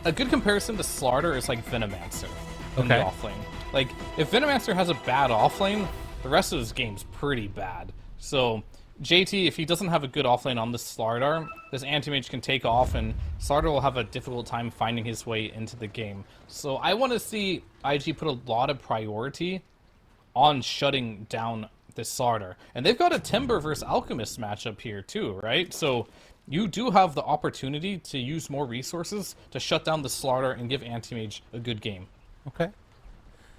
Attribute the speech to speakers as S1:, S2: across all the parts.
S1: a good comparison to Slaughter is like Venomancer in the
S2: Okay.
S1: offlane. Like, if Venomancer has a bad offlane, the rest of his game's pretty bad. So, JT, if he doesn't have a good offlane on this Slardar, this Anti-Mage can take off, and Slardar will have a difficult time finding his way into the game. So, I want to see IG put a lot of priority on shutting down this Slardar. And they've got a Timber versus Alchemist matchup here, too, right? So, you do have the opportunity to use more resources to shut down the Slardar and give Anti-Mage a good game.
S2: Okay.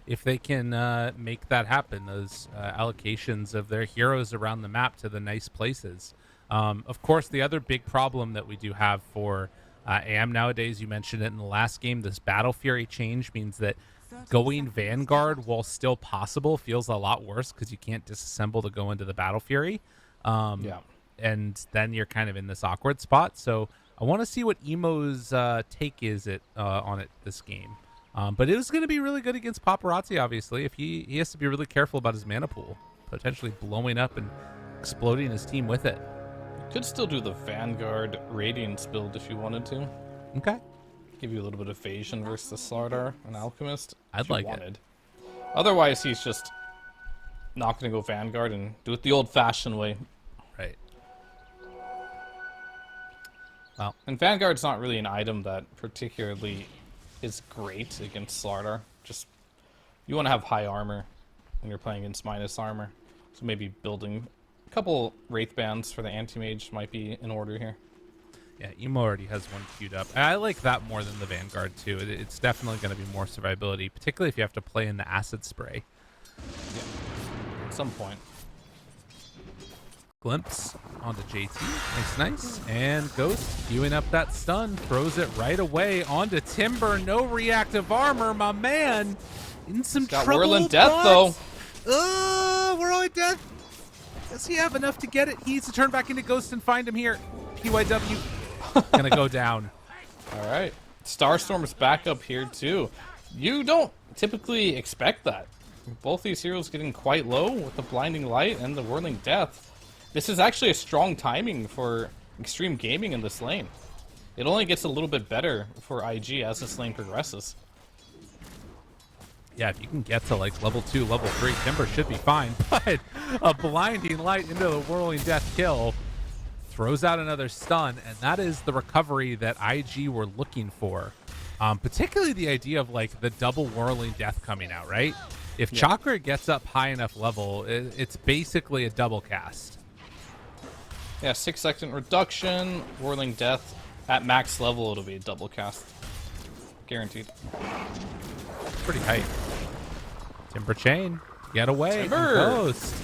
S2: If they can make that happen, those allocations of their heroes around the map to the nice places. Of course, the other big problem that we do have for AM nowadays, you mentioned it in the last game, this Battle Fury change means that going Vanguard, while still possible, feels a lot worse because you can't disassemble to go into the Battle Fury.
S1: Yeah.
S2: And then you're kind of in this awkward spot. So I want to see what Emo's take is on it this game. But it was going to be really good against Paparazzi, obviously. If he has to be really careful about his mana pool, potentially blowing up and exploding his team with it.
S1: Could still do the Vanguard Radiance build if you wanted to.
S2: Okay.
S1: Give you a little bit of evasion versus the Slardar and Alchemist.
S2: I'd like it.
S1: Otherwise, he's just not going to go Vanguard and do it the old-fashioned way.
S2: Right. Well,
S1: And Vanguard's not really an item that particularly is great against Slardar. Just, you want to have high armor when you're playing against minus armor. So maybe building a couple Wraith Bands for the Anti-Mage might be in order here.
S2: yeah, Emo already has one queued up. I like that more than the Vanguard, too. It's definitely going to be more survivability, particularly if you have to play in the Acid Spray.
S1: Yeah. At some point.
S2: Glimpse onto JT. Nice. And Ghost queuing up that stun. Throws it right away onto Timber. No reactive armor, my man. In some
S1: Got
S2: trouble.
S1: Whirling Death, though.
S2: Whirling Death. Does he have enough to get it? He needs to turn back into Ghost and find him here. PYW. Gonna go down.
S1: All right. Starstorm's back up here, too. You don't typically expect that. Both these heroes getting quite low with the Blinding Light and the Whirling Death. This is actually a strong timing for Xtreme Gaming in this lane. It only gets a little bit better for IG as this lane progresses.
S2: Yeah, if you can get to like level 2, level 3, Timber should be fine. But a Blinding Light into the Whirling Death kill throws out another stun, and that is the recovery that IG were looking for. Particularly the idea of like the double Whirling Death coming out, right? If Chakra gets up high enough level, it's basically a double cast.
S1: Yeah, 6-second reduction, Whirling Death. At max level, it'll be a double cast. Guaranteed.
S2: Pretty hype. Timber Chain, get away.
S1: Timber!
S2: Ghost.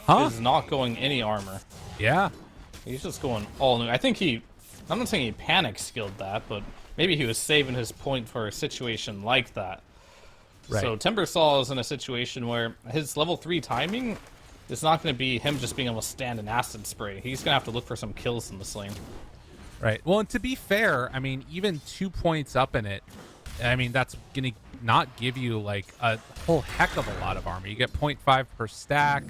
S2: Huh?
S1: Is not going any armor.
S2: Yeah.
S1: He's just going all new. I think I'm not saying he panic skilled that, but maybe he was saving his point for a situation like that.
S2: Right.
S1: So Timbersaw is in a situation where his level 3 timing is not going to be him just being able to stand an acid spray. He's going to have to look for some kills in this lane.
S2: Right. Well, and to be fair, I mean, even 2 points up in it, I mean, that's going to not give you like a whole heck of a lot of armor. You get 0.5 per stack,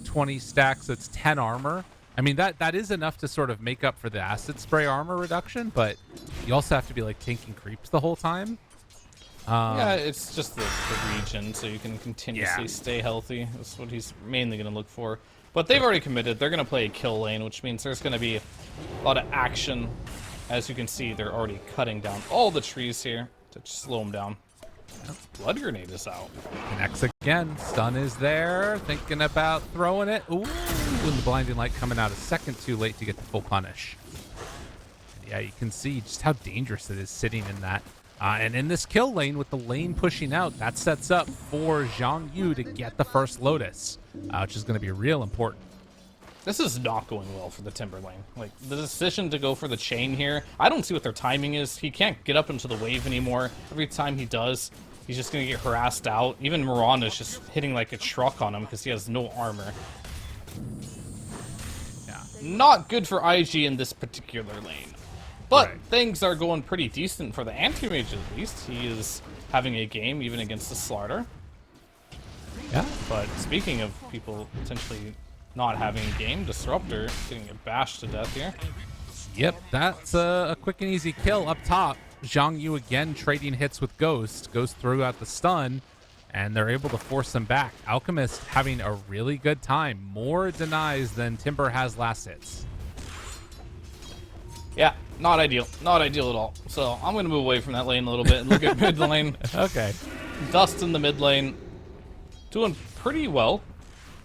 S2: 20 stacks, that's 10 armor. I mean, that is enough to sort of make up for the acid spray armor reduction, but you also have to be like tanking creeps the whole time.
S1: Yeah, it's just the region, so you can continuously stay healthy. That's what he's mainly going to look for. But they've already committed. They're going to play a kill lane, which means there's going to be a lot of action. As you can see, they're already cutting down all the trees here to slow them down. Blood Grenade is out.
S2: Connects again. Stun is there. Thinking about throwing it. Ooh, and the Blinding Light coming out a second too late to get the full punish. And yeah, you can see just how dangerous it is sitting in that. And in this kill lane, with the lane pushing out, that sets up for Zhang Yu to get the first Lotus, which is going to be real important.
S1: This is not going well for the Timber lane. Like, the decision to go for the chain here, I don't see what their timing is. He can't get up into the wave anymore. Every time he does, he's just going to get harassed out. Even Miranda's just hitting like a truck on him because he has no armor. Yeah, not good for IG in this particular lane. But things are going pretty decent for the Anti-Mage at least. He is having a game even against the Slardar.
S2: Yeah.
S1: But speaking of people potentially not having a game, Disruptor getting bashed to death here.
S2: Yep, that's a quick and easy kill up top. Zhang Yu again trading hits with Ghost. Ghost threw out the stun, and they're able to force them back. Alchemist having a really good time. More denies than Timber has last hits.
S1: Yeah, not ideal. Not ideal at all. So I'm going to move away from that lane a little bit and look at mid lane.
S2: Okay.
S1: Dust in the mid lane. Doing pretty well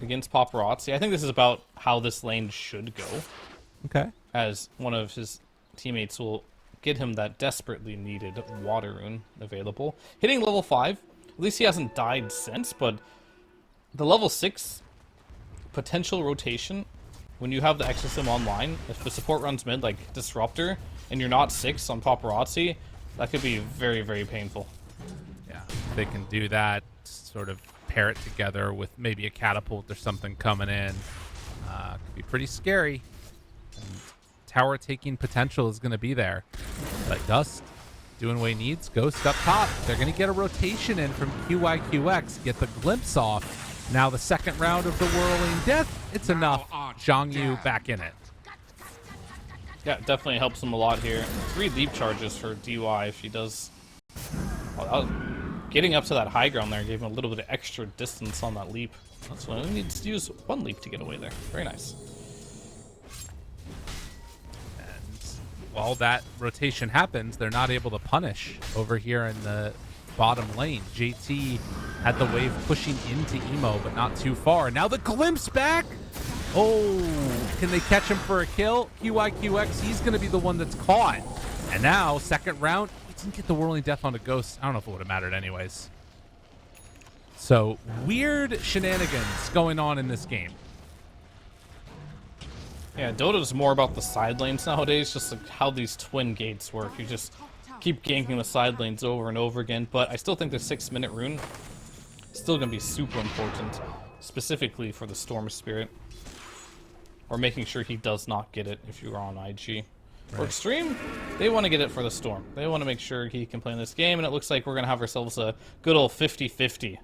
S1: against Paparazzi. I think this is about how this lane should go.
S2: Okay.
S1: As one of his teammates will get him that desperately needed water rune available. Hitting level 5. At least he hasn't died since, but the level 6 potential rotation, when you have the Xtreme online, if the support runs mid like Disruptor, and you're not 6 on Paparazzi, that could be very, very painful.
S2: Yeah, they can do that, sort of pair it together with maybe a catapult or something coming in. Could be pretty scary. And tower taking potential is going to be there. But Dust doing what he needs. Ghost up top. They're going to get a rotation in from QIQX, get the glimpse off. Now the second round of the Whirling Death, it's enough. Zhang Yu back in it.
S1: Yeah, definitely helps him a lot here. 3 leap charges for DY if he does. Oh, getting up to that high ground there gave him a little bit of extra distance on that leap. That's why he needs to use 1 leap to get away there. Very nice.
S2: While that rotation happens, they're not able to punish over here in the bottom lane. JT had the wave pushing into Emo, but not too far. Now the glimpse back. Oh, can they catch him for a kill? QIQX, he's going to be the one that's caught. And now, second round, he didn't get the Whirling Death onto Ghost. I don't know if it would have mattered anyways. So, weird shenanigans going on in this game.
S1: Yeah, Dota's more about the side lanes nowadays, just like how these twin gates work. You just keep ganking the side lanes over and over again, but I still think the 6-minute rune is still going to be super important, specifically for the Storm Spirit. Or making sure he does not get it if you are on IG. For Xtreme, they want to get it for the Storm. They want to make sure he can play in this game, and it looks like we're going to have ourselves a good old 50-50.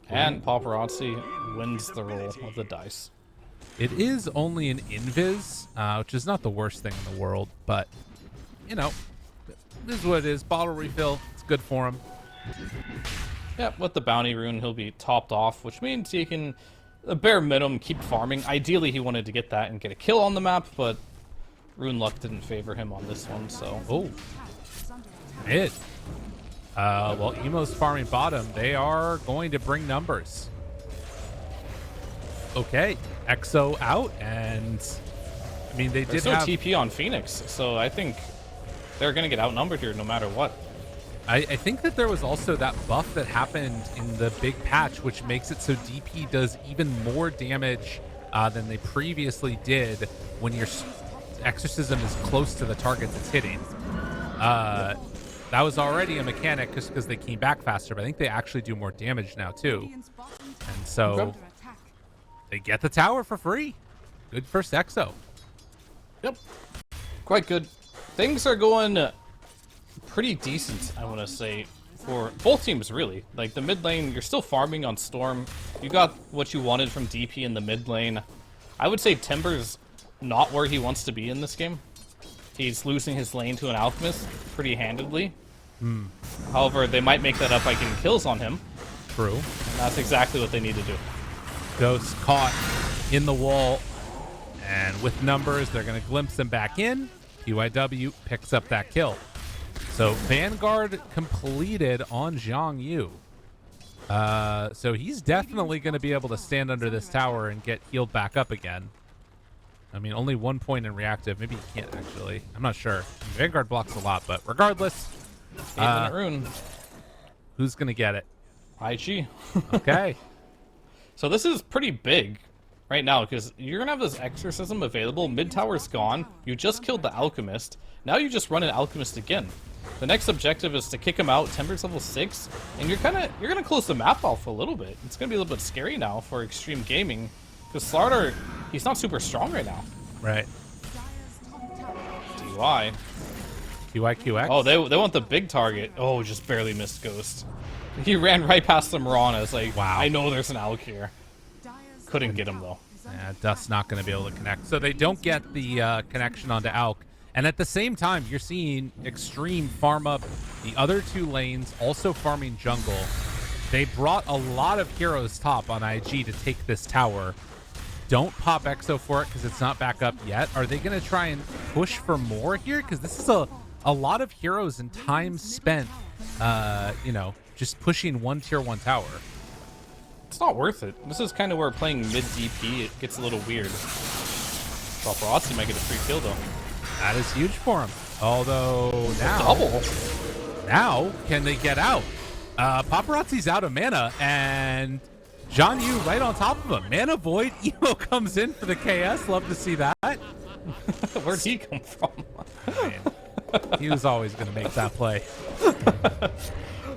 S1: And Paparazzi wins the roll of the dice.
S2: It is only an invis, which is not the worst thing in the world, but, you know, this is what it is. Bottle refill, it's good for him.
S1: Yeah, with the bounty rune, he'll be topped off, which means he can, a bare minimum, keep farming. Ideally, he wanted to get that and get a kill on the map, but rune luck didn't favor him on this one, so...
S2: Oh. Mid. Well, Emo's farming bottom. They are going to bring numbers. Okay. EXO out, and... I mean, they
S1: There's
S2: did
S1: no
S2: have...
S1: TP on Phoenix, so I think they're going to get outnumbered here no matter what.
S2: I think that there was also that buff that happened in the big patch, which makes it so DP does even more damage than they previously did when your exorcism is close to the targets it's hitting. That was already a mechanic just because they came back faster, but I think they actually do more damage now too. And so they get the tower for free. Good first EXO.
S1: Yep. Quite good. Things are going pretty decent, I want to say, for both teams, really. Like, the mid lane, you're still farming on Storm. You got what you wanted from DP in the mid lane. I would say Timber's not where he wants to be in this game. He's losing his lane to an Alchemist pretty handedly. However, they might make that up by getting kills on him.
S2: True.
S1: And that's exactly what they need to do.
S2: Ghost caught in the wall. And with numbers, they're going to glimpse them back in. QIW picks up that kill. So Vanguard completed on Zhang Yu. So he's definitely going to be able to stand under this tower and get healed back up again. I mean, only 1 point in reactive. Maybe he can't actually. I'm not sure. Vanguard blocks a lot, but regardless.
S1: 8-minute rune.
S2: Who's going to get it?
S1: IG.
S2: Okay.
S1: So this is pretty big right now, because you're going to have this Exorcism available. Mid-tower's gone. You just killed the Alchemist. Now you just run an Alchemist again. The next objective is to kick him out. Timber's level 6. And you're gonna close the map off a little bit. It's going to be a little bit scary now for Xtreme Gaming. Because Slardar, he's not super strong right now.
S2: Right.
S1: DY.
S2: QIQX.
S1: Oh, they want the big target. Oh, just barely missed Ghost. He ran right past the Mirana. It's like,
S2: wow.
S1: I know there's an Alk here. Couldn't get him, though.
S2: Yeah, Dust's not going to be able to connect. So they don't get the connection onto Alk. And at the same time, you're seeing Xtreme farm up the other 2 lanes, also farming jungle. They brought a lot of heroes top on IG to take this tower. Don't pop Exo for it because it's not back up yet. Are they going to try and push for more here? Because this is a lot of heroes and time spent, you know, just pushing one tier 1 tower.
S1: It's not worth it. This is kind of where playing mid DP it gets a little weird. Paparazzi might get a free kill though.
S2: That is huge for him. Although now can they get out? Paparazzi's out of mana, and Zhang Yu right on top of him. Mana Void, Emo comes in for the KS. Love to see that.
S1: Where'd he come from?
S2: Man, he was always going to make that play.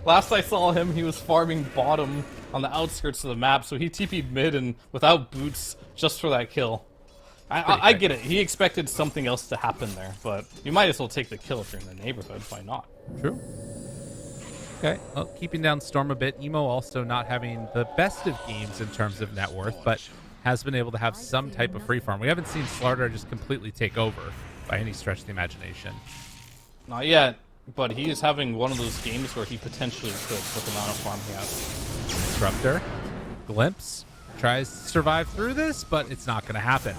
S1: Last I saw him, he was farming bottom on the outskirts of the map, so he TP'd mid and without boots just for that kill. I get it. He expected something else to happen there, but you might as well take the kill if you're in the neighborhood. Why not?
S2: True. Okay, well, keeping down Storm a bit. Emo also not having the best of games in terms of net worth, but has been able to have some type of free farm. We haven't seen Slardar just completely take over by any stretch of the imagination.
S1: Not yet, but he is having one of those games where he potentially could with the amount of farm he has.
S2: Disruptor, Glimpse, tries to survive through this, but it's not going to happen.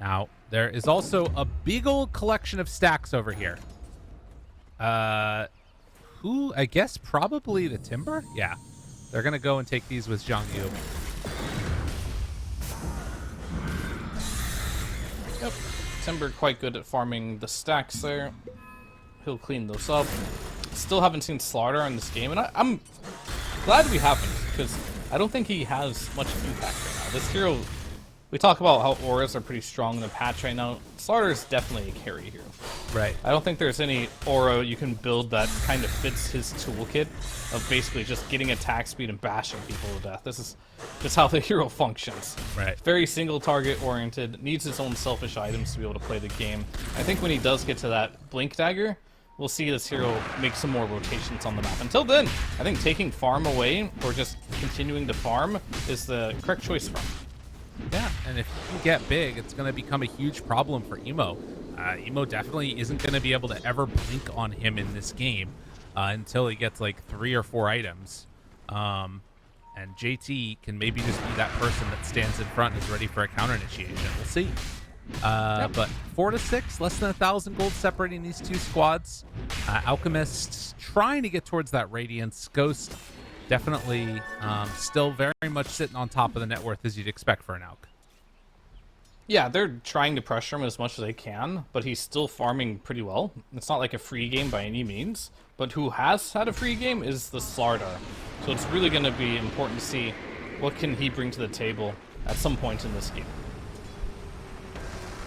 S2: Now, there is also a big old collection of stacks over here. Who, I guess probably the Timber? Yeah. They're going to go and take these with Zhang Yu.
S1: Yep. Timber quite good at farming the stacks there. He'll clean those up. Still haven't seen Slaughter in this game, and I'm glad we haven't, because I don't think he has much impact right now. This hero, we talk about how auras are pretty strong in the patch right now. Slaughter is definitely a carry hero.
S2: Right.
S1: I don't think there's any aura you can build that kind of fits his toolkit of basically just getting attack speed and bashing people to death. This is just how the hero functions.
S2: Right.
S1: Very single target oriented, needs his own selfish items to be able to play the game. I think when he does get to that Blink Dagger, we'll see this hero make some more rotations on the map. Until then, I think taking farm away or just continuing to farm is the correct choice for him.
S2: Yeah, and if you get big, it's going to become a huge problem for Emo. Emo definitely isn't going to be able to ever blink on him in this game until he gets like 3 or 4 items. And JT can maybe just be that person that stands in front and is ready for a counter initiation. We'll see.
S1: Yep.
S2: But 4 to 6, less than 1,000 gold separating these two squads. Alchemist trying to get towards that Radiance. Ghost definitely still very much sitting on top of the net worth as you'd expect for an Alch.
S1: Yeah, they're trying to pressure him as much as they can, but he's still farming pretty well. It's not like a free game by any means, but who has had a free game is the Slardar. So it's really going to be important to see what can he bring to the table at some point in this game.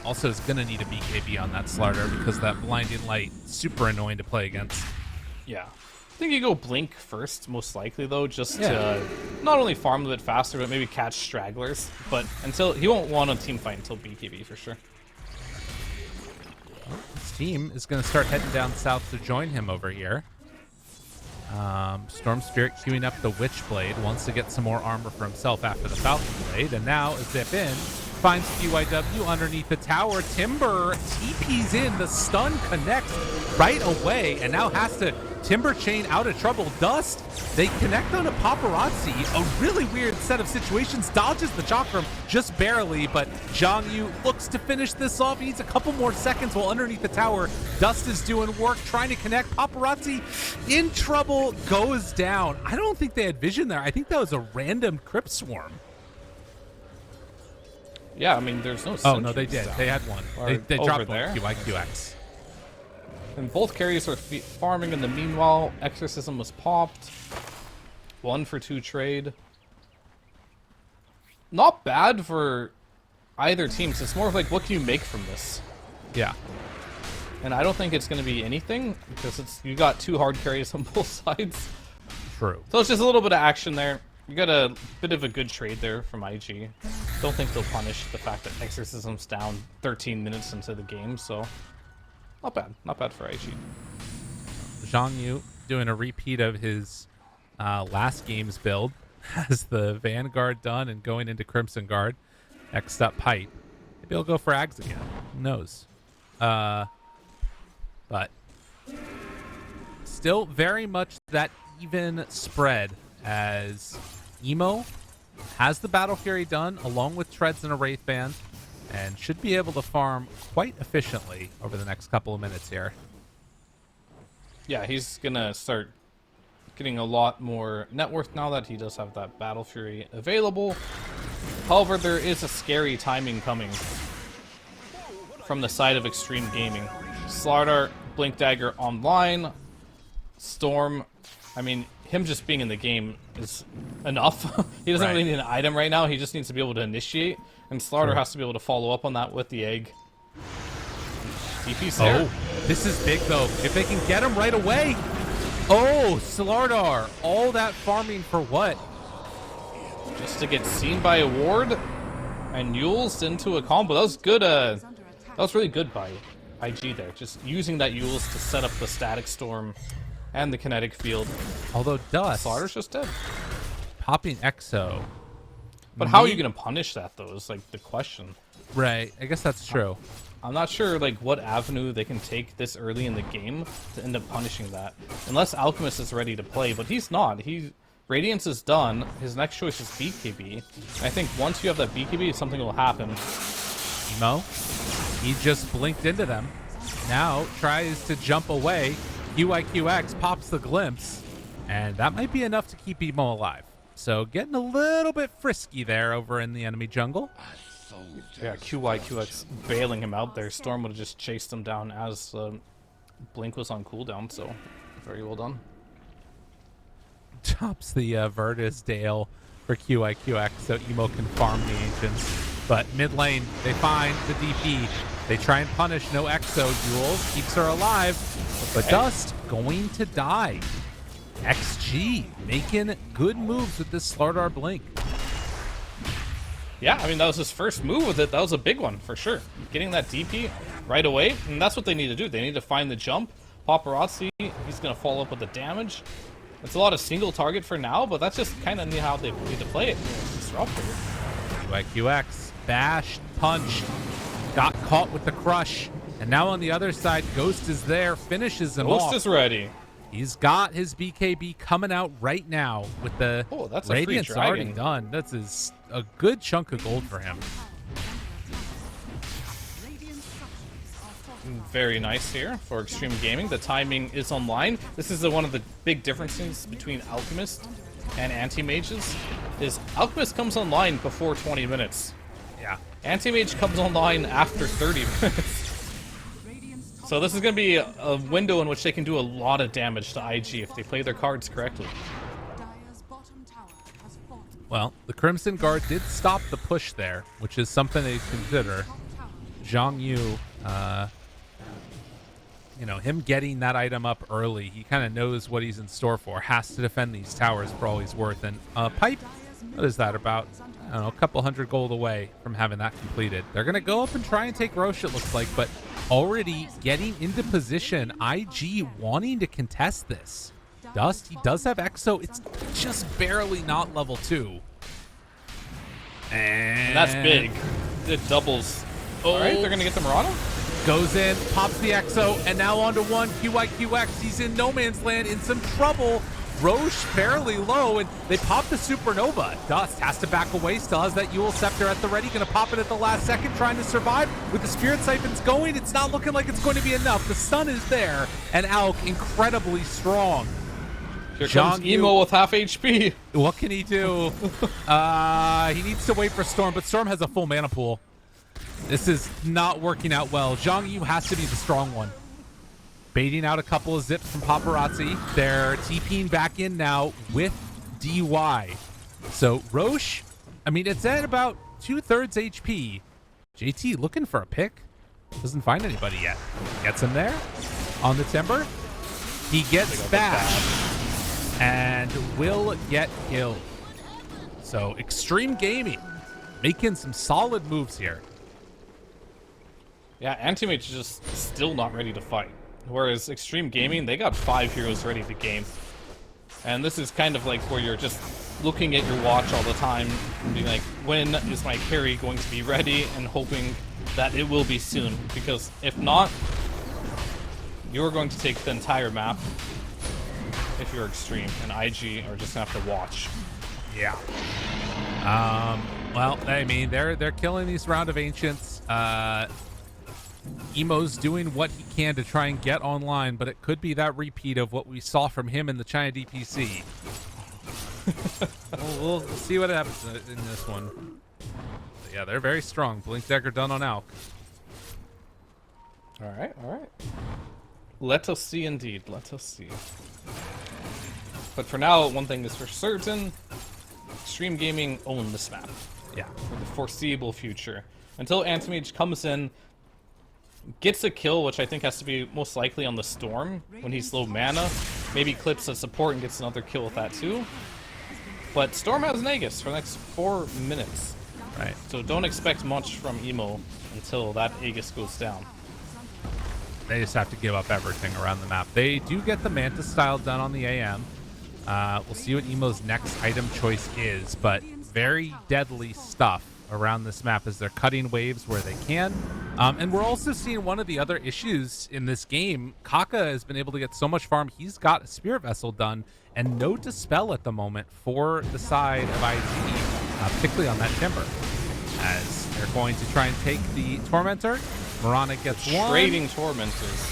S2: Also is going to need a BKB on that Slardar because that blinding light, super annoying to play against.
S1: Yeah. I think you go Blink first, most likely, though, just to not only farm a bit faster, but maybe catch stragglers. But until he won't want a team fight until BKB for sure.
S2: Well, his team is going to start heading down south to join him over here. Storm Spirit queuing up the Witchblade, wants to get some more armor for himself after the Falcon Blade, and now a zip in. Finds PYW underneath the tower. Timber TP's in. The stun connects right away and now has to Timber chain out of trouble. Dust, they connect on a Paparazzi. A really weird set of situations. Dodges the Chakram just barely, but Zhang Yu looks to finish this off. He needs a couple more seconds while underneath the tower. Dust is doing work, trying to connect. Paparazzi in trouble, goes down. I don't think they had vision there. I think that was a random Crypt Swarm.
S1: Yeah, I mean, there's no.
S2: Oh no, they did. They had one. They dropped
S1: there.
S2: one. QIQX.
S1: And both carries are farming in the meanwhile. Exorcism was popped. 1 for 2 trade. Not bad for either team. So it's more of like, what can you make from this?
S2: Yeah.
S1: And I don't think it's going to be anything because you got 2 hard carries on both sides.
S2: True.
S1: So it's just a little bit of action there. You got a bit of a good trade there from IG. Don't think they'll punish the fact that Exorcism's down 13 minutes into the game, so not bad. Not bad for IG.
S2: Zhang Yu doing a repeat of his last game's build. Has the Vanguard done and going into Crimson Guard. Next up, Pipe. Maybe he'll go for Ags again. Who knows? But still very much that even spread, as Emo has the Battle Fury done along with Treads and a Wraith Band, and should be able to farm quite efficiently over the next couple of minutes here.
S1: Yeah, he's gonna start getting a lot more net worth now that he does have that Battle Fury available. However, there is a scary timing coming from the side of Xtreme Gaming. Slardar, Blink Dagger online. Storm, I mean, him just being in the game is enough. He doesn't really need an item right now. He just needs to be able to initiate. And Slardar has to be able to follow up on that with the egg. DP's there.
S2: Oh, this is big, though. If they can get him right away. Oh, Slardar. All that farming for what?
S1: Just to get seen by a ward and Yules into a combo. That was good. That was really good by IG there. Just using that Yules to set up the static storm and the kinetic field.
S2: Although Dust
S1: Slardar's just dead.
S2: Popping Exo.
S1: But how are you going to punish that, though, is, like, the question.
S2: Right. I guess that's true.
S1: I'm not sure, like, what avenue they can take this early in the game to end up punishing that. Unless Alchemist is ready to play, but he's not. Radiance is done. His next choice is BKB. I think once you have that BKB, something will happen.
S2: Emo, he just blinked into them. Now tries to jump away. QIQX pops the glimpse, and that might be enough to keep Emo alive. So getting a little bit frisky there over in the enemy jungle.
S1: Yeah, QIQX bailing him out there. Storm would have just chased him down as Blink was on cooldown, so very well done.
S2: Tops the Virtus Dale for QIQX so Emo can farm the Ancients. But mid lane, they find the DP. They try and punish. No Exo. Jules keeps her alive. But Dust going to die. XG making good moves with this Slardar Blink.
S1: Yeah, I mean, that was his first move with it. That was a big one, for sure. Getting that DP right away, and that's what they need to do. They need to find the jump. Paparazzi, he's going to follow up with the damage. It's a lot of single target for now, but that's just kind of how they need to play it. Disruptor.
S2: QIQX, bash, punch, got caught with the crush. And now on the other side, Ghost is there, finishes him off.
S1: Ghost is ready.
S2: He's got his BKB coming out right now with the
S1: that's a
S2: Radiance
S1: free
S2: already
S1: dragon.
S2: done. That's a good chunk of gold for him.
S1: Very nice here for Xtreme Gaming. The timing is online. This is one of the big differences between Alchemist and Anti-Mages, is Alchemist comes online before 20 minutes.
S2: Yeah.
S1: Anti-Mage comes online after 30 minutes. So this is going to be a window in which they can do a lot of damage to IG if they play their cards correctly.
S2: Well, the Crimson Guard did stop the push there, which is something they consider. Zhang Yu, him getting that item up early, he kind of knows what he's in store for. Has to defend these towers for all he's worth. And Pipe, what is that, about, I don't know, a couple hundred gold away from having that completed. They're going to go up and try and take Roche, it looks like, but already getting into position. IG wanting to contest this. Dust, he does have Exo. It's just barely not level 2. And
S1: that's big. It doubles. All right, they're going to get the Murano?
S2: Goes in, pops the Exo, and now onto one. QIQX, he's in no man's land, in some trouble. Roche fairly low, and they pop the Supernova. Dust has to back away, still has that Yule Scepter at the ready, gonna pop it at the last second, trying to survive. With the Spirit Siphons going, it's not looking like it's going to be enough. The sun is there, and Alk incredibly strong.
S1: Here comes Emo with half HP.
S2: What can he do? He needs to wait for Storm, but Storm has a full mana pool. This is not working out well. Zhang Yu has to be the strong one. Baiting out a couple of zips from Paparazzi. They're TPing back in now with DY. So Roche, I mean, it's at about 2/3 HP. JT looking for a pick. Doesn't find anybody yet. Gets him there on the Timber. He gets bashed and will get killed. So Xtreme Gaming making some solid moves here.
S1: Yeah, Anti-Mage is just still not ready to fight. Whereas Xtreme Gaming, they got 5 heroes ready to game. And this is kind of like where you're just looking at your watch all the time and being like, when is my carry going to be ready? And hoping that it will be soon, because if not, you're going to take the entire map if you're Xtreme, and IG are just gonna have to watch.
S2: Yeah. Well, I mean, they're killing these round of ancients. Emo's doing what he can to try and get online, but it could be that repeat of what we saw from him in the China DPC. we'll see what happens in this one. But yeah, they're very strong. Blink Dagger done on Alk.
S1: All right. Let us see, indeed. Let us see. But for now, one thing is for certain: Xtreme Gaming own this map.
S2: Yeah.
S1: For the foreseeable future, until Antimage comes in, gets a kill, which I think has to be most likely on the Storm when he's low mana. Maybe clips a support and gets another kill with that too. But Storm has an Aegis for the next 4 minutes.
S2: Right.
S1: So don't expect much from Emo until that Aegis goes down.
S2: They just have to give up everything around the map. They do get the Manta style done on the AM. We'll see what Emo's next item choice is, but very deadly stuff around this map as they're cutting waves where they can. And we're also seeing one of the other issues in this game. Kaka has been able to get so much farm. He's got a Spirit Vessel done and no Dispel at the moment for the side of IG, particularly on that Timber. As they're going to try and take the Tormentor. Mirana gets one.
S1: Trading Tormentors.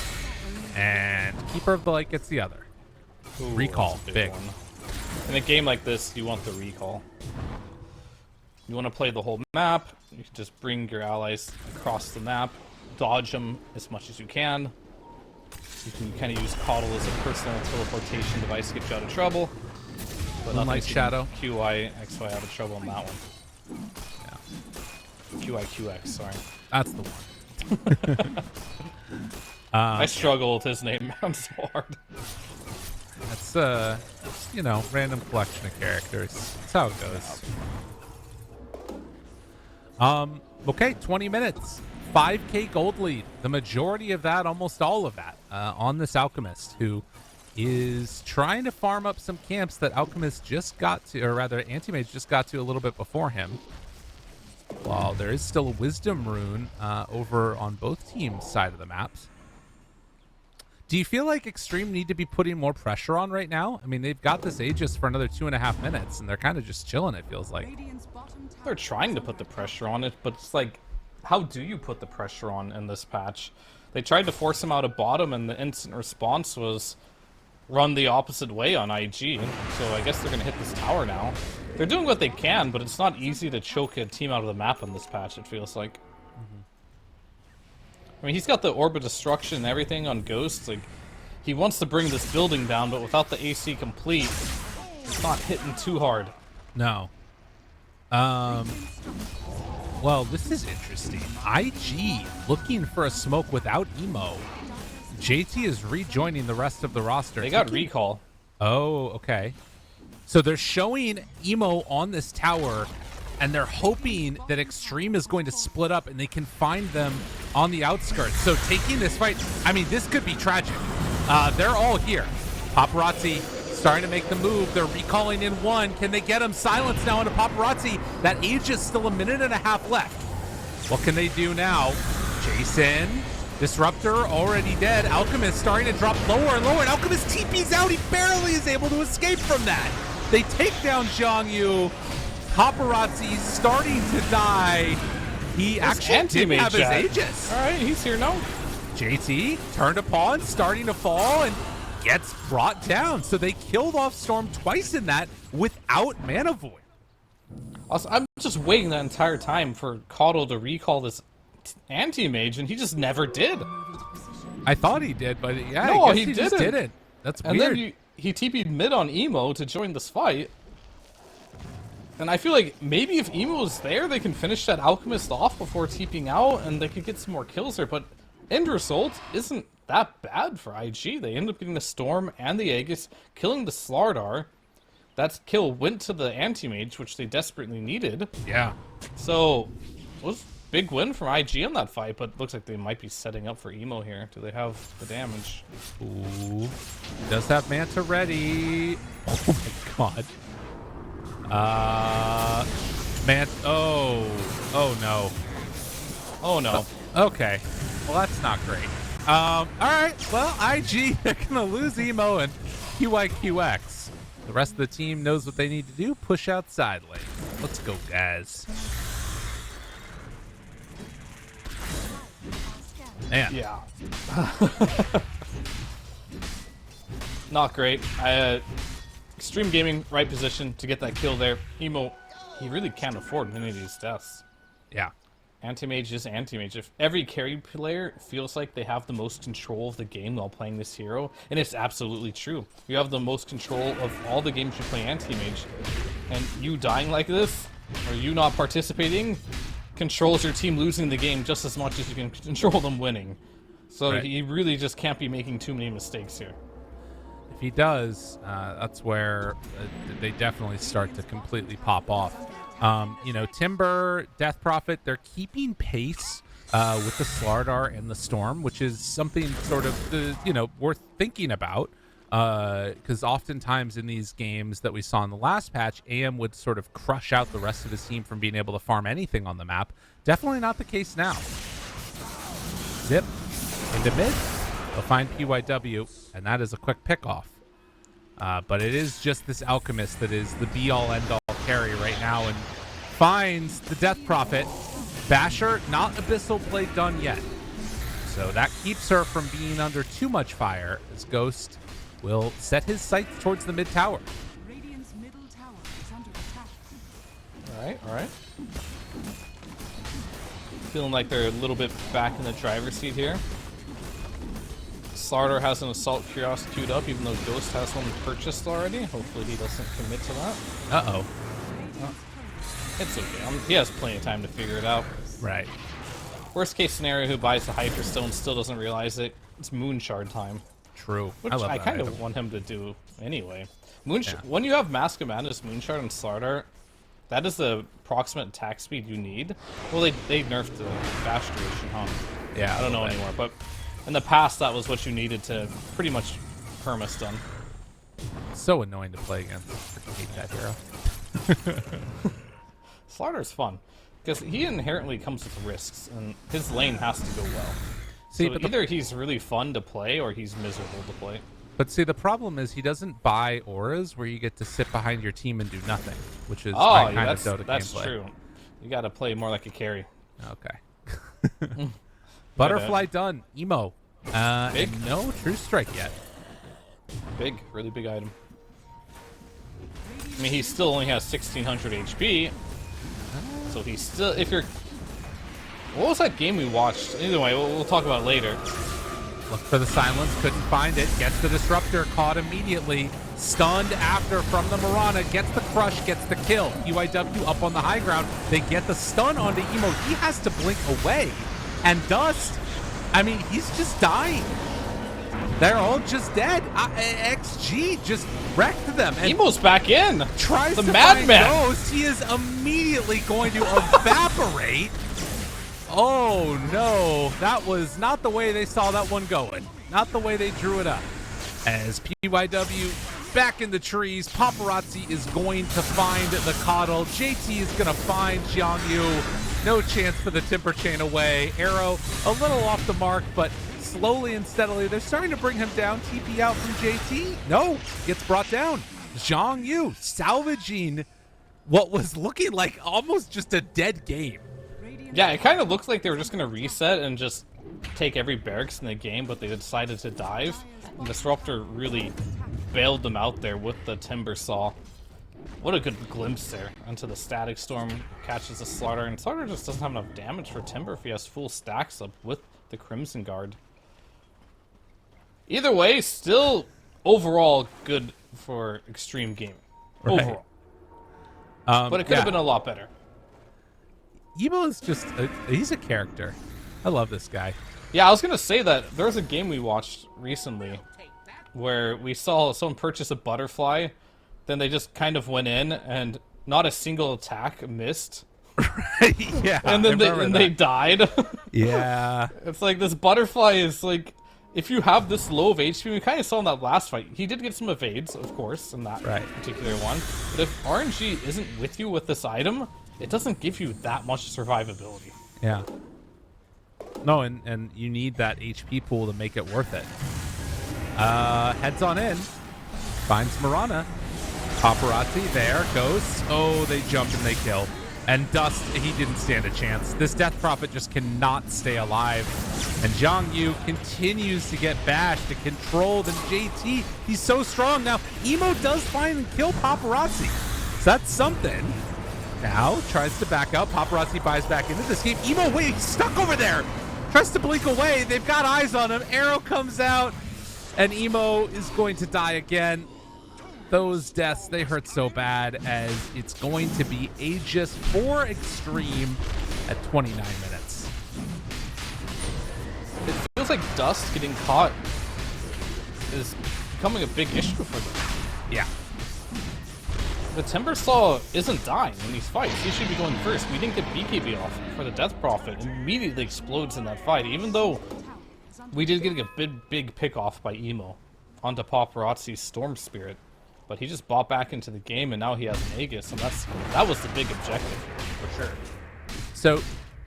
S2: And Keeper of the Light gets the other.
S1: Ooh,
S2: Recall, big.
S1: One. In a game like this, you want the recall. You want to play the whole map. You can just bring your allies across the map, dodge them as much as you can. You can kind of use Coddle as a personal teleportation device to get you out of trouble. But
S2: Moonlight Shadow.
S1: QI, XY out of trouble on that one. Yeah. QI, QX, sorry.
S2: That's the one.
S1: I struggle with his name. I'm so hard.
S2: That's, you know, random collection of characters. That's how it goes. Okay, 20 minutes. 5k gold lead. The majority of that, almost all of that, on this Alchemist, who is trying to farm up some camps that Alchemist just got to, or rather, Anti-Mage just got to a little bit before him. While there is still a Wisdom Rune over on both teams' side of the maps. Do you feel like Xtreme need to be putting more pressure on right now? I mean, they've got this Aegis for another 2.5 minutes, and they're kind of just chilling, it feels like.
S1: They're trying to put the pressure on it, but it's like, how do you put the pressure on in this patch? They tried to force him out of bottom, and the instant response was run the opposite way on IG. So I guess they're going to hit this tower now. They're doing what they can, but it's not easy to choke a team out of the map on this patch, it feels like.
S2: Mm-hmm.
S1: I mean, he's got the Orb of Destruction and everything on Ghost. Like, he wants to bring this building down, but without the AC complete, it's not hitting too hard.
S2: No. Well, this is interesting. IG looking for a smoke without Emo. JT is rejoining the rest of the roster.
S1: They got recall.
S2: Oh, okay. So they're showing Emo on this tower, and they're hoping that Xtreme is going to split up and they can find them on the outskirts. So taking this fight, I mean, this could be tragic. They're all here. Paparazzi starting to make the move. They're recalling in one. Can they get him? Silence now into Paparazzi. That age is still 1.5 minutes left. What can they do now? Jason, Disruptor already dead. Alchemist starting to drop lower and lower, and Alchemist TP's out. He barely is able to escape from that. They take down Zhang Yu. Paparazzi starting to die. He actually didn't have his Aegis.
S1: All right, he's here now.
S2: JT turned upon, starting to fall, and gets brought down. So they killed off Storm twice in that without Mana Void.
S1: Also, I'm just waiting that entire time for Coddle to recall this anti-mage, and he just never did.
S2: I thought he did, but yeah,
S1: no,
S2: I guess he
S1: didn't.
S2: just didn't. That's
S1: and
S2: weird.
S1: Then he TP'd mid on Emo to join this fight. And I feel like maybe if Emo's there, they can finish that Alchemist off before TPing out, and they could get some more kills there. But end result isn't that bad for IG. They end up getting the Storm and the Aegis, killing the Slardar. That kill went to the Anti-Mage, which they desperately needed.
S2: Yeah.
S1: So, it was a big win from IG in that fight, but looks like they might be setting up for Emo here. Do they have the damage?
S2: Ooh. Does have Manta ready. Oh my god. Oh no.
S1: Oh no.
S2: Okay. Well, that's not great. All right. Well, IG, they're going to lose Emo and QYQX. The rest of the team knows what they need to do. Push out side lane. Let's go, guys. Man.
S1: Yeah. Not great. Xtreme Gaming, right position to get that kill there. Emo, he really can't afford many of these deaths.
S2: Yeah.
S1: Anti-mage is anti-mage. If every carry player feels like they have the most control of the game while playing this hero, and it's absolutely true. You have the most control of all the games you play anti-mage, and you dying like this, or you not participating, controls your team losing the game just as much as you can control them winning. So
S2: Right.
S1: he really just can't be making too many mistakes here.
S2: If he does, that's where they definitely start to completely pop off. Timber, Death Prophet, they're keeping pace with the Slardar and the Storm, which is something sort of, worth thinking about. Because oftentimes in these games that we saw in the last patch, AM would sort of crush out the rest of his team from being able to farm anything on the map. Definitely not the case now. Zip into mid. They'll find PYW, and that is a quick pick-off. But it is just this Alchemist that is the be-all, end-all carry right now, and finds the Death Prophet. Basher, not Abyssal play done yet. So that keeps her from being under too much fire, as Ghost will set his sights towards the mid-tower.
S3: Radiant's middle tower is under attack.
S1: All right. Feeling like they're a little bit back in the driver's seat here. Slardar has an Assault Curiosity queued up, even though Ghost has one purchased already. Hopefully he doesn't commit to that.
S2: Uh-oh.
S1: It's okay. He has plenty of time to figure it out.
S2: Right.
S1: Worst case scenario, who buys the Hydra Stone still doesn't realize it. It's Moonshard time.
S2: True.
S1: Which
S2: love
S1: I
S2: that
S1: kind
S2: item.
S1: of want him to do anyway.
S2: Yeah.
S1: When you have Mask of Madness, Moonshard, and Slardar, that is the approximate attack speed you need. Well, they nerfed the bash duration, huh?
S2: Yeah,
S1: I don't know anymore, but in the past, that was what you needed to pretty much perma-stun.
S2: So annoying to play against. I hate that hero.
S1: Slardar's fun, because he inherently comes with risks, and his lane has to go well.
S2: See,
S1: So
S2: but
S1: either he's really fun to play, or he's miserable to play.
S2: But see, the problem is he doesn't buy auras where you get to sit behind your team and do nothing, which is
S1: Oh,
S2: my
S1: yeah,
S2: kind of Dota
S1: that's
S2: gameplay.
S1: true. You gotta play more like a carry.
S2: Okay. Butterfly done. Emo.
S1: Big?
S2: And no True Strike yet.
S1: Big, really big item. I mean, he still only has 1600 HP, so he's still. If you're, what was that game we watched? Either way, we'll talk about it later.
S2: Look for the silence, couldn't find it. Gets the disruptor, caught immediately. Stunned after from the Mirana, gets the crush, gets the kill. UIW up on the high ground. They get the stun onto Emo. He has to blink away. And Dust, I mean, he's just dying. They're all just dead. XG just wrecked them. And
S1: Emo's back in.
S2: tries
S1: the
S2: to
S1: madman.
S2: find Ghost. He is immediately going to evaporate. Oh no, that was not the way they saw that one going. Not the way they drew it up. As PYW back in the trees, Paparazzi is going to find the Coddle. JT is going to find Jiangyu. No chance for the Timber Chain away. Arrow a little off the mark, but slowly and steadily they're starting to bring him down. TP out from JT. No, gets brought down. Zhang Yu salvaging what was looking like almost just a dead game.
S1: Yeah, it kind of looks like they were just gonna reset and just take every barracks in the game, but they decided to dive. And Disruptor really bailed them out there with the Timber Saw. What a good glimpse there into the Static Storm. Catches the Slardar, and Slardar just doesn't have enough damage for Timber if he has full stacks up with the Crimson Guard. Either way, still overall good for Xtreme Gaming.
S2: Right.
S1: Overall. But it could have been a lot better.
S2: Emo is just, he's a character. I love this guy.
S1: Yeah, I was going to say that there was a game we watched recently where we saw someone purchase a butterfly, then they just kind of went in and not a single attack missed.
S2: Yeah.
S1: And then they died.
S2: Yeah.
S1: It's like this butterfly is like, if you have this low of HP, we kind of saw in that last fight. He did get some evades, of course, in that particular one. But if RNG isn't with you with this item, it doesn't give you that much survivability.
S2: Yeah. No, and you need that HP pool to make it worth it. Heads on in. Finds Mirana. Paparazzi, there, Ghosts. Oh, they jump and they kill. And Dust, he didn't stand a chance. This Death Prophet just cannot stay alive. And Zhang Yu continues to get bashed and controlled. And JT, he's so strong. Now, Emo does find and kill Paparazzi. So that's something. Now, tries to back up. Paparazzi buys back into this game. Emo, wait, he's stuck over there. Tries to blink away. They've got eyes on him. Arrow comes out. And Emo is going to die again. Those deaths, they hurt so bad, as it's going to be Aegis for Xtreme at 29 minutes.
S1: It feels like Dust getting caught is becoming a big issue for them.
S2: Yeah.
S1: The Timbersaw isn't dying in these fights. He should be going first. We didn't get BKB off for the Death Prophet. It immediately explodes in that fight, even though we did get a big pick off by Emo onto Paparazzi's Storm Spirit. But he just bought back into the game, and now he has an Aegis, and that was the big objective here, for sure.
S2: So,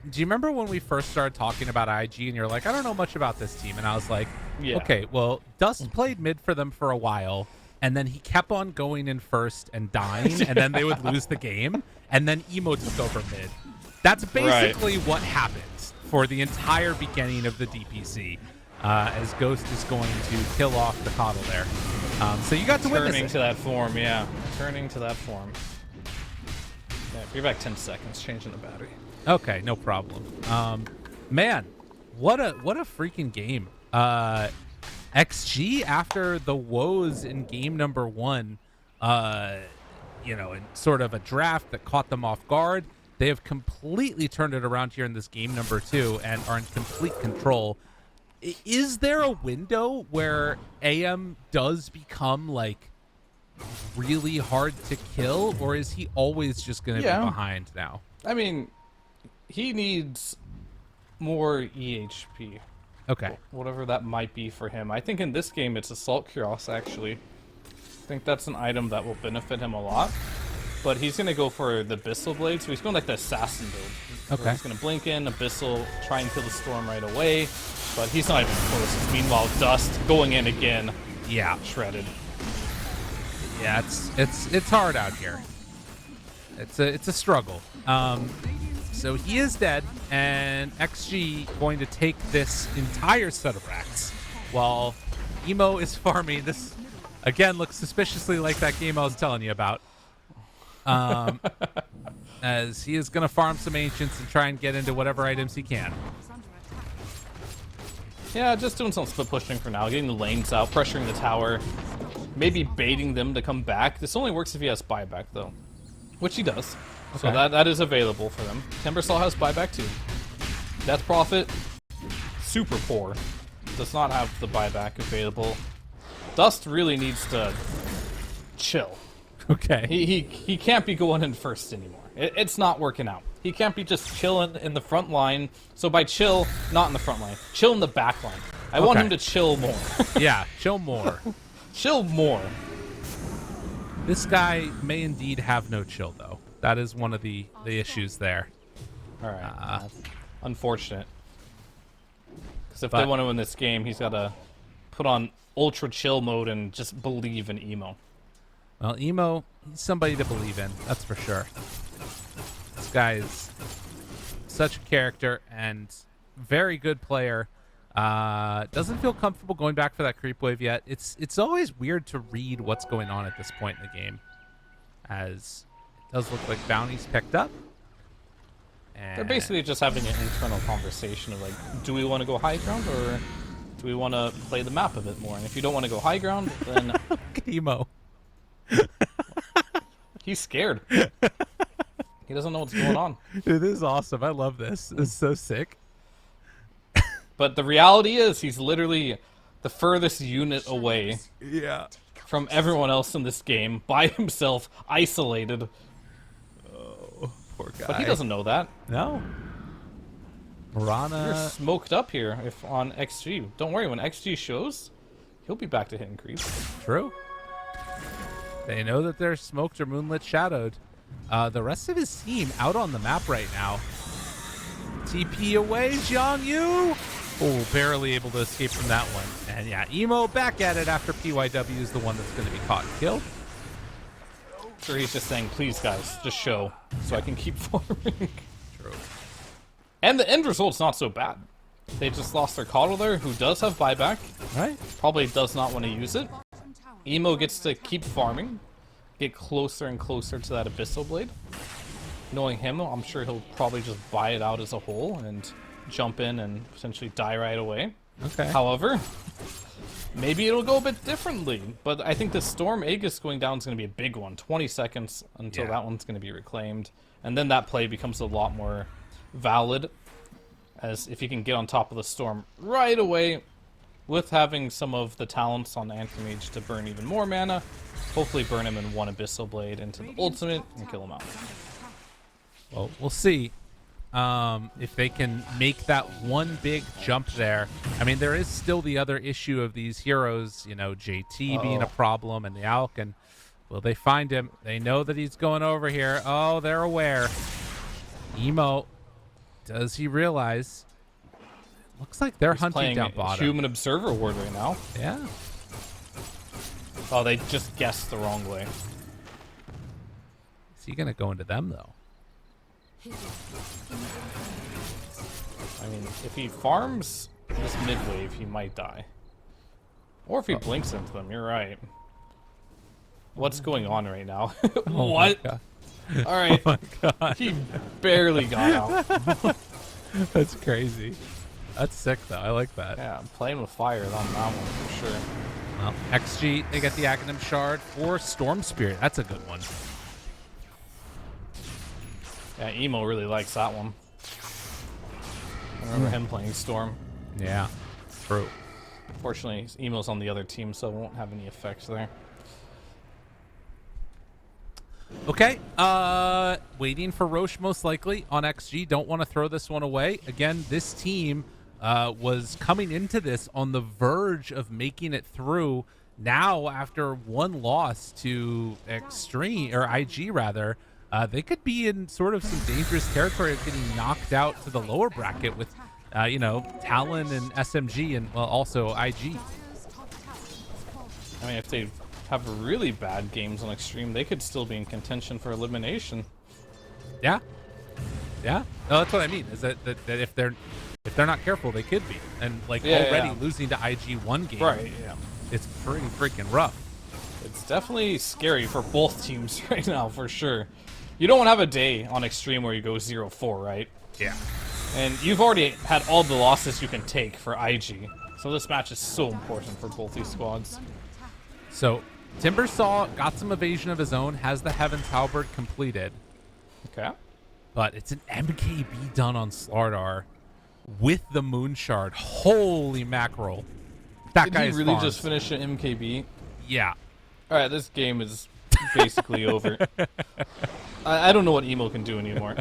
S2: do you remember when we first started talking about IG, and you're like, I don't know much about this team, and I was like,
S1: yeah.
S2: Okay, well, Dust played mid for them for a while, and then he kept on going in first and dying, and then they would lose the game, and then Emo took over mid. That's basically what happened for the entire beginning of the DPC, as Ghost is going to kill off the Coddle there. So you got to witness it.
S1: Turning to that form, yeah. Turning to that form. Yeah, be back 10 seconds, changing the battery.
S2: Okay, no problem. Man, what a freaking game. XG, after the woes in game number 1, in sort of a draft that caught them off guard, they have completely turned it around here in this game number 2 and are in complete control. Is there a window where AM does become, like, really hard to kill, or is he always just going to be behind now?
S1: I mean, he needs more EHP.
S2: Okay.
S1: Whatever that might be for him. I think in this game it's Assault Cuirass, actually. I think that's an item that will benefit him a lot. But he's going to go for the Abyssal Blade, so he's going like the Assassin build.
S2: Okay.
S1: He's going to blink in, Abyssal, try and kill the Storm right away. But he's not even close. Meanwhile, Dust going in again.
S2: Yeah.
S1: Shredded.
S2: Yeah, it's hard out here. It's a struggle. So he is dead, and XG going to take this entire set of racks, while Emo is farming. This again looks suspiciously like that game I was telling you about. As he is going to farm some ancients and try and get into whatever items he can.
S1: Yeah, just doing some split pushing for now, getting the lanes out, pressuring the tower, maybe baiting them to come back. This only works if he has buyback, though, which he does. Okay. So that is available for them. Timbersaw has buyback, too. Death Prophet, super poor. Does not have the buyback available. Dust really needs to chill.
S2: Okay.
S1: He can't be going in first anymore. It's not working out. He can't be just chilling in the front line. So by chill, not in the front line. Chill in the back line. I want him to chill more.
S2: Yeah, chill more.
S1: Chill more.
S2: This guy may indeed have no chill, though. That is one of the issues there.
S1: All right. Unfortunate. Because if they want to win this game, he's got to put on ultra chill mode and just believe in Emo.
S2: Well, Emo, he's somebody to believe in. That's for sure. This guy is such a character and very good player. Doesn't feel comfortable going back for that creep wave yet. It's always weird to read what's going on at this point in the game, as it does look like bounties picked up. And
S1: they're basically just having an internal conversation of like, do we want to go high ground or do we want to play the map a bit more? And if you don't want to go high ground, then
S2: look at Emo.
S1: He's scared. He doesn't know what's going on.
S2: Dude, this is awesome. I love this. This is so sick.
S1: But the reality is he's literally the furthest unit away from everyone else in this game, by himself, isolated.
S2: Oh, poor guy.
S1: But he doesn't know that.
S2: No. Mirana.
S1: You're smoked up here if on XG. Don't worry, when XG shows, he'll be back to hitting creeps.
S2: True. They know that they're smoked or moonlit shadowed. The rest of his team out on the map right now. TP away, Jiangyu. Oh, barely able to escape from that one. And yeah, Emo back at it after PYW is the one that's going to be caught and killed.
S1: Sure, he's just saying, please guys, just show, so I can keep farming.
S2: True.
S1: And the end result's not so bad. They just lost their Coddle there, who does have buyback.
S2: Right.
S1: Probably does not want to use it. Emo gets to keep farming, get closer and closer to that Abyssal Blade. Knowing him, I'm sure he'll probably just buy it out as a whole and jump in and potentially die right away.
S2: Okay.
S1: However, maybe it'll go a bit differently. But I think the Storm Aegis going down is going to be a big one. 20 seconds until that one's going to be reclaimed. And then that play becomes a lot more valid, as if you can get on top of the Storm right away with having some of the talents on Anti-Mage to burn even more mana. Hopefully burn him in one Abyssal Blade into the ultimate and kill him out.
S2: Well, we'll see if they can make that one big jump there. I mean, there is still the other issue of these heroes, you know, JT being a problem and the Alk. And will they find him? They know that he's going over here. Oh, they're aware. Emo, does he realize? Looks like they're hunting down bottom.
S1: Human Observer Ward right now.
S2: Yeah.
S1: Oh, they just guessed the wrong way.
S2: Is he going to go into them, though?
S1: I mean, if he farms this mid-wave, he might die. Or if he blinks into them, you're right. What's going on right now? What? Alright.
S2: Oh my God.
S1: He barely got out.
S2: That's crazy. That's sick, though. I like that.
S1: Yeah, I'm playing with fire on that one for sure.
S2: Well, XG, they get the Aghanim Shard for Storm Spirit. That's a good one.
S1: Yeah, Emo really likes that one. I remember him playing Storm.
S2: Yeah, true.
S1: Fortunately, Emo's on the other team, so it won't have any effects there.
S2: Okay, waiting for Roche most likely on XG. Don't want to throw this one away. Again, this team was coming into this on the verge of making it through. Now, after one loss to Xtreme, or IG rather, they could be in sort of some dangerous territory of getting knocked out to the lower bracket with, you know, Talon and SMG and, well, also IG.
S1: I mean, if they have really bad games on Xtreme, they could still be in contention for elimination.
S2: Yeah. Yeah. No, that's what I mean, is that if they're not careful, they could be. And, like, already losing to IG one game.
S1: Right, yeah.
S2: It's pretty freaking rough.
S1: It's definitely scary for both teams right now, for sure. You don't want to have a day on Xtreme where you go 0-4, right?
S2: Yeah.
S1: And you've already had all the losses you can take for IG. So this match is so important for both these squads.
S2: So, Timbersaw got some evasion of his own, has the Heaven's Halberd completed.
S1: Okay.
S2: But it's an MKB done on Slardar with the Moon Shard. Holy mackerel. That
S1: Did
S2: guy
S1: he
S2: is
S1: really
S2: farmed.
S1: just finish an MKB?
S2: Yeah.
S1: Alright, this game is basically over. I don't know what Emo can do anymore.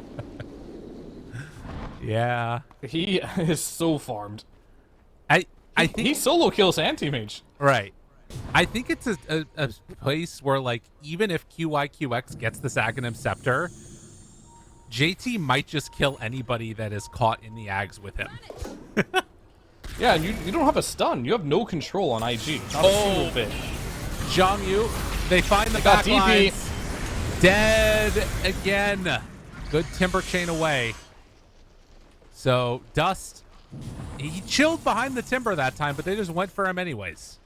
S2: Yeah.
S1: He is so farmed.
S2: I think
S1: He solo kills Anti-Mage.
S2: right. I think it's a place where, like, even if QIQX gets this Aghanim Scepter, JT might just kill anybody that is caught in the Ags with him.
S1: Yeah, and you don't have a stun. You have no control on IG. Not a single bit.
S2: Zhangyu, they find the
S1: got
S2: back lines. Dead again. Good timber chain away. So, Dust, he chilled behind the timber that time, but they just went for him anyways.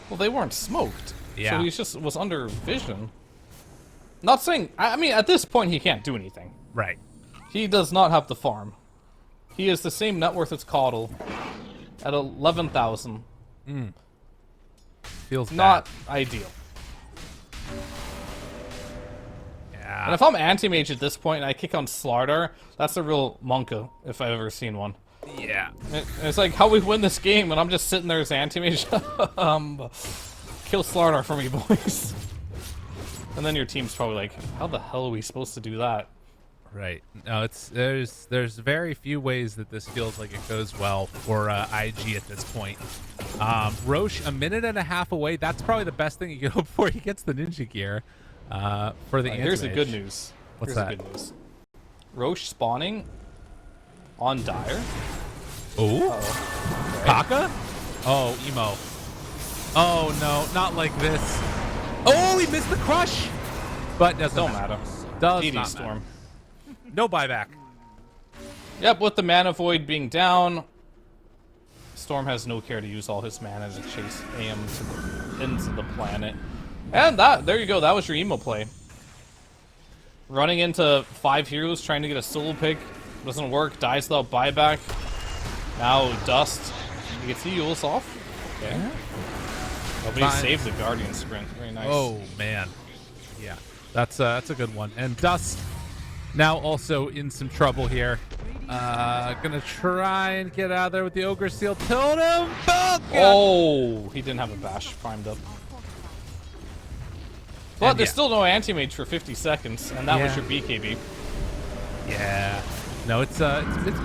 S1: Well, they weren't smoked.
S2: Yeah.
S1: So he just was under vision. Not saying... I mean, at this point, he can't do anything.
S2: Right.
S1: He does not have the farm. He is the same net worth as Coddle at 11,000.
S2: Feels
S1: Not
S2: bad.
S1: ideal.
S2: Yeah.
S1: And if I'm Anti-Mage at this point and I kick on Slardar, that's a real monka, if I've ever seen one.
S2: Yeah.
S1: It's like how we win this game, and I'm just sitting there as Anti-Mage. Kill Slardar for me, boys. And then your team's probably like, how the hell are we supposed to do that?
S2: Right. No, there's very few ways that this feels like it goes well for IG at this point. Roche, a minute and a half away. That's probably the best thing you can hope for. He gets the ninja gear for the
S1: Here's the
S2: Anti-Mage.
S1: good news.
S2: What's
S1: Here's
S2: that?
S1: the good news. Roche spawning on Dire.
S2: Oh,
S1: Okay.
S2: Kaka? Oh, emo. Oh no, not like this. Oh, he missed the crush, but doesn't
S1: Don't matter.
S2: Does
S1: DD
S2: not
S1: Storm.
S2: matter. No buyback.
S1: Yep, with the Mana Void being down, Storm has no care to use all his mana to chase AM into the planet. And there you go, that was your emo play. Running into 5 heroes, trying to get a solo pick, doesn't work, dies without buyback. Now Dust, he gets the Yules off. Okay. Nobody
S2: Fine.
S1: saved the Guardian Sprint, very nice.
S2: Oh man, yeah, that's a good one. And Dust now also in some trouble here. Gonna try and get out of there with the Ogre Seal Totem.
S1: Oh, he didn't have a bash primed up. But
S2: And
S1: there's
S2: yeah.
S1: still no anti-mage for 50 seconds, and that was
S2: Yeah.
S1: your BKB.
S2: Yeah. No, it's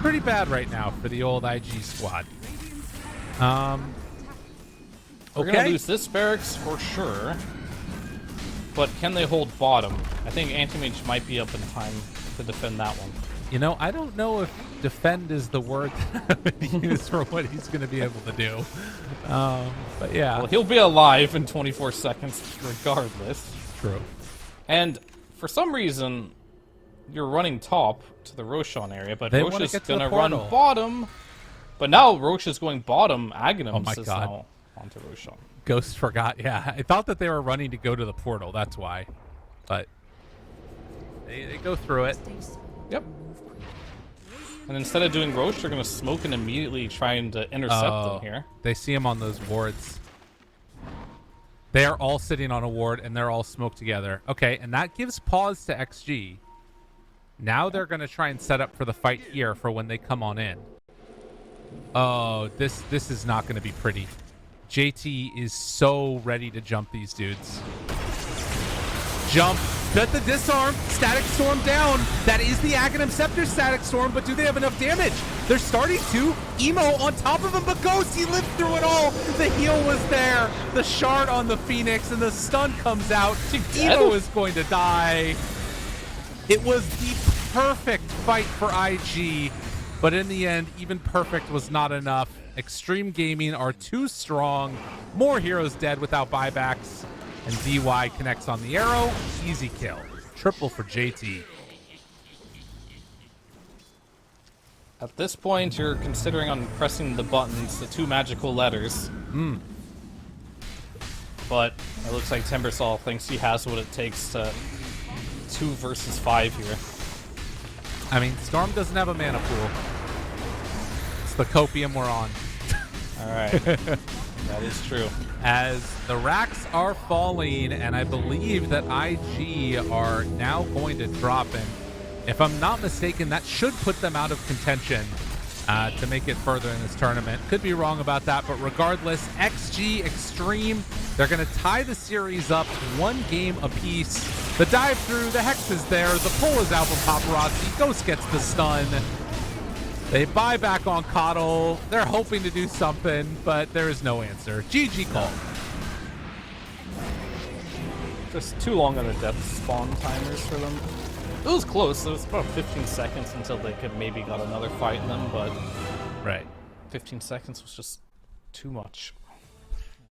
S2: pretty bad right now for the old IG squad.
S1: We're gonna lose this barracks for sure. But can they hold bottom? I think anti-mage might be up in time to defend that one.
S2: You know, I don't know if defend is the word that I would use for what he's going to be able to do. But yeah.
S1: Well, he'll be alive in 24 seconds regardless.
S2: True.
S1: And for some reason, you're running top to the Roshan area, but
S2: They
S1: Roche
S2: wanna
S1: is
S2: get to the
S1: gonna run
S2: portal.
S1: bottom. But now Roche is going bottom. Aghanim's
S2: Oh my
S1: is
S2: God.
S1: now onto Roshan.
S2: Ghost forgot. Yeah, I thought that they were running to go to the portal. That's why. But they go through it.
S1: Yep. And instead of doing Roche, they're gonna smoke and immediately trying to intercept them here.
S2: They see him on those wards. They are all sitting on a ward, and they're all smoked together. Okay, and that gives pause to XG. Now they're going to try and set up for the fight here for when they come on in. Oh, this is not going to be pretty. JT is so ready to jump these dudes. Jump. Get the disarm. Static Storm down. That is the Aghanim Scepter Static Storm, but do they have enough damage? They're starting to. Emo on top of him, but Ghost, he lived through it all. The heal was there. The shard on the Phoenix, and the stun comes out. Emo is going to die. It was the perfect fight for IG, but in the end, even perfect was not enough. Xtreme Gaming are too strong. More heroes dead without buybacks. And DY connects on the arrow. Easy kill. Triple for JT.
S1: At this point, you're considering on pressing the buttons, the 2 magical letters. But it looks like Timbersaw thinks he has what it takes to 2 versus 5 here.
S2: I mean, Storm doesn't have a mana pool. It's the copium we're on.
S1: Alright. That is true.
S2: As the racks are falling, and I believe that IG are now going to drop in. If I'm not mistaken, that should put them out of contention to make it further in this tournament. Could be wrong about that, but regardless, XG Xtreme, they're going to tie the series up 1 game apiece. The dive through, the Hex is there, the pull is out from Paparazzi, Ghost gets the stun. They buy back on Coddle. They're hoping to do something, but there is no answer. GG call.
S1: Just too long on the death spawn timers for them. It was close. It was about 15 seconds until they could maybe got another fight in them, but
S2: Right.
S1: 15 seconds was just too much.